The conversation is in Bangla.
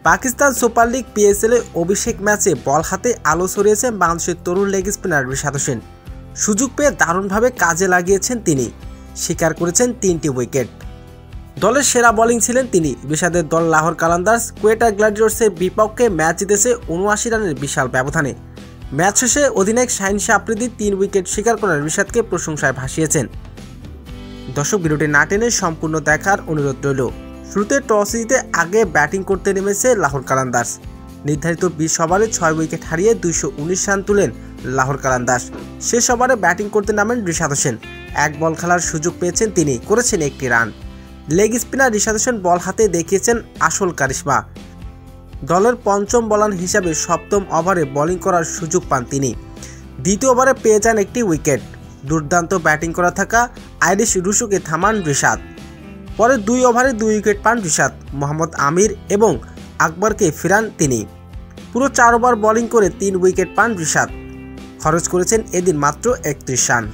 পাকিস্তান সুপার লিগ পিএসএল-এ অভিষেক ম্যাচে বল হাতে আলো ছড়িয়েছেন বাংলাদেশের তরুণ লেগ স্পিনার রিশাদ হোসেন। সুযোগ পেয়ে দারুণভাবে কাজে লাগিয়েছেন তিনি, শিকার করেছেন 3টি উইকেট। দলের সেরা বোলিং ছিলেন তিনি। রিশাদের দল লাহোর কালান্দার্স কোয়েটা গ্ল্যাডিয়েটর্সের বিপক্ষে ম্যাচ জিতেছে ৭৯ রানের বিশাল ব্যবধানে। ম্যাচ শেষে অধিনায়ক শাহিন শাহ আফ্রিদি 3 উইকেট শিকার করে রিশাদকে প্রশংসায় ভাসিয়েছেন। দর্শক, ভিডিওটি না টেনে সম্পূর্ণ দেখার অনুরোধ রইল। শুরুতে টস জিতে আগে ব্যাটিং করতে নেমেছে লাহোর কালান্দার্স। নির্ধারিত 20 ওভারে 6 উইকেট হারিয়ে 219 রান তুলেন লাহোর কালান্দার্স। শেষ ওভারে ব্যাটিং করতে নামেন রিশাদ হোসেন। 1 বল খেলার সুযোগ পেয়েছেন তিনি, করেছেন 1টি রান। লেগ স্পিনার রিশাদ হোসেন বল হাতে দেখিয়েছেন আসল কারিশমা। দলের পঞ্চম বোলার হিসাবে 7ম ওভারে বোলিং করার সুযোগ পান তিনি। দ্বিতীয় ওভারে পেয়ে যান 1টি উইকেট। দুর্দান্ত ব্যাটিং করা থাকা আইরিশ রুশোকে থামান রিশাদ। পরে 2 ওভারে 2 উইকেট পান রিশাদ। মোহাম্মদ আমির এবং আকবরকে ফেরান তিনি। পুরো 4 ওভার বোলিং করে 3 উইকেট পান রিশাদ। খরচ করেছেন এদিন মাত্র 31 রান।